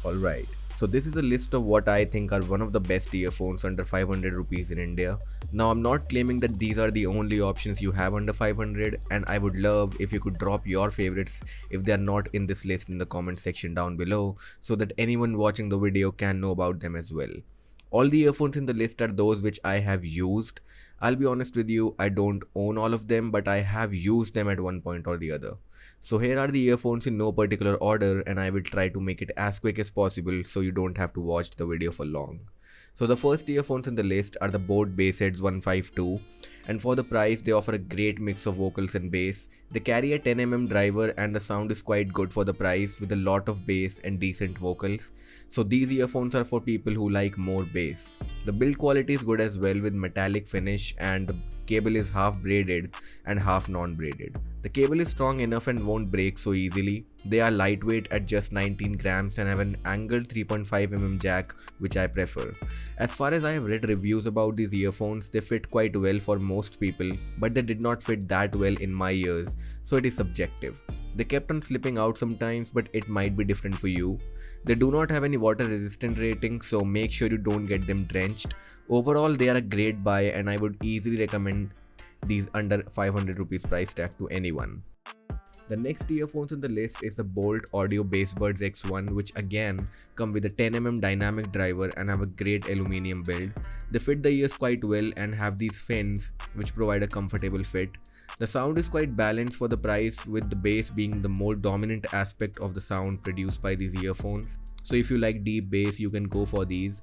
Alright, so this is a list of what I think are one of the best earphones under 500 rupees in India. Now I'm not claiming that these are the only options you have under 500, and I would love if you could drop your favorites if they are not in this list in the comment section down below so that anyone watching the video can know about them as well. All the earphones in the list are those which I have used. I'll be honest with you, I don't own all of them, but I have used them at one point or the other. So here are the earphones in no particular order, and I will try to make it as quick as possible so you don't have to watch the video for long. So the first earphones in the list are the Bode Bassheads 152, and for the price they offer a great mix of vocals and bass. They carry a 10mm driver and the sound is quite good for the price with a lot of bass and decent vocals. So these earphones are for people who like more bass. The build quality is good as well with metallic finish, and the cable is half braided and half non-braided. The cable is strong enough and won't break so easily. They are lightweight at just 19 grams and have an angled 3.5mm jack, which I prefer. As far as I have read reviews about these earphones, they fit quite well for most people, but they did not fit that well in my ears, so it is subjective. They kept on slipping out sometimes, but it might be different for you. They do not have any water resistant rating, so make sure you don't get them drenched. Overall, they are a great buy and I would easily recommend these under 500 rupees price tag to anyone. The next earphones on the list is the Bolt Audio Bassbuds X1, which again come with a 10mm dynamic driver and have a great aluminium build. They fit the ears quite well and have these fins which provide a comfortable fit. The sound is quite balanced for the price, with the bass being the more dominant aspect of the sound produced by these earphones. So if you like deep bass, you can go for these.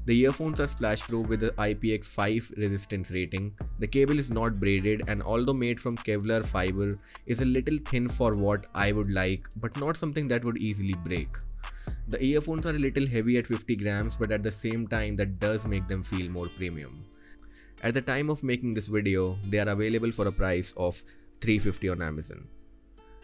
The earphones are splash proof with the IPX5 resistance rating. The cable is not braided, and although made from Kevlar fiber, is a little thin for what I would like, but not something that would easily break. The earphones are a little heavy at 50 grams, but at the same time that does make them feel more premium. At the time of making this video, they are available for a price of 350 on Amazon.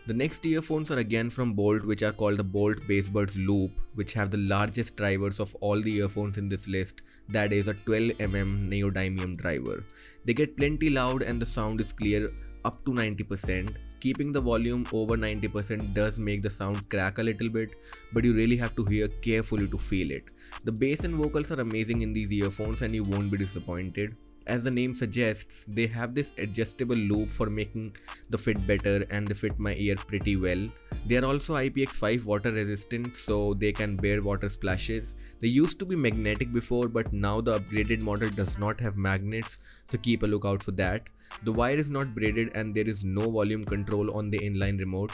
The next earphones are again from Bolt, which are called the Bolt Bassbuds Loop, which have the largest drivers of all the earphones in this list, that is a 12mm neodymium driver. They get plenty loud and the sound is clear up to 90%. Keeping the volume over 90% does make the sound crack a little bit, but you really have to hear carefully to feel it. The bass and vocals are amazing in these earphones and you won't be disappointed. As the name suggests, they have this adjustable loop for making the fit better, and they fit my ear pretty well. They are also IPX5 water resistant, so they can bear water splashes. They used to be magnetic before, but now the upgraded model does not have magnets, so keep a lookout for that. The wire is not braided and there is no volume control on the inline remote.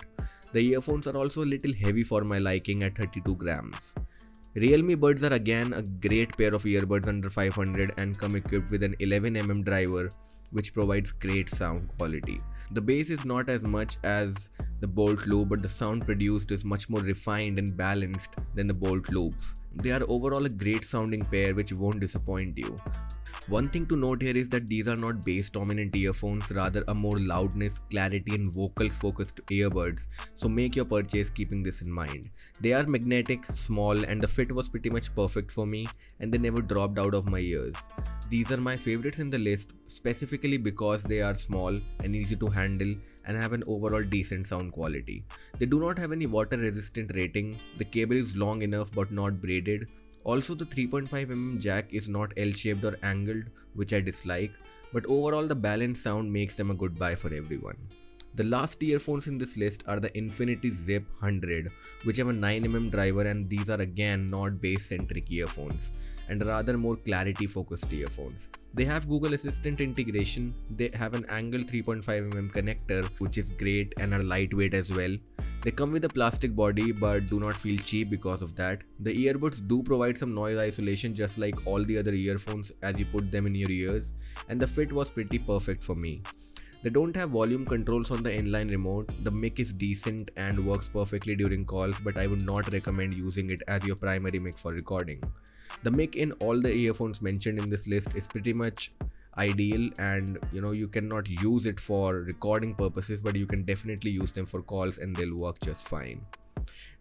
The earphones are also a little heavy for my liking at 32 grams. Realme Buds are again a great pair of earbuds under 500 and come equipped with an 11mm driver, which provides great sound quality. The bass is not as much as the Bolt Loop, but the sound produced is much more refined and balanced than the Bolt Loops. They are overall a great sounding pair which won't disappoint you. One thing to note here is that these are not bass dominant earphones, rather a more loudness, clarity and vocals focused earbuds, so make your purchase keeping this in mind. They are magnetic, small, and the fit was pretty much perfect for me and they never dropped out of my ears. These are my favorites in the list specifically because they are small and easy to handle and have an overall decent sound quality. They do not have any water resistant rating, the cable is long enough but not braided. Also, the 3.5mm jack is not L-shaped or angled, which I dislike, but overall the balanced sound makes them a good buy for everyone. The last earphones in this list are the Infinity Zip 100, which have a 9mm driver, and these are again not bass centric earphones and rather more clarity focused earphones. They have Google Assistant integration, they have an angled 3.5mm connector which is great and are lightweight as well. They come with a plastic body but do not feel cheap because of that. The earbuds do provide some noise isolation just like all the other earphones as you put them in your ears, and the fit was pretty perfect for me. They don't have volume controls on the inline remote. The mic is decent and works perfectly during calls, but I would not recommend using it as your primary mic for recording. The mic in all the earphones mentioned in this list is pretty much ideal, and you cannot use it for recording purposes, but you can definitely use them for calls and they'll work just fine.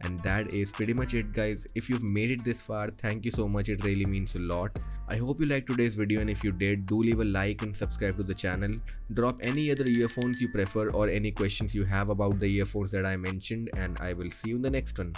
And that is pretty much it, guys. If you've made it this far, thank you so much, it really means a lot. I hope you liked today's video, and if you did, do leave a like and subscribe to the channel. Drop any other earphones you prefer or any questions you have about the earphones that I mentioned, and I will see you in the next one.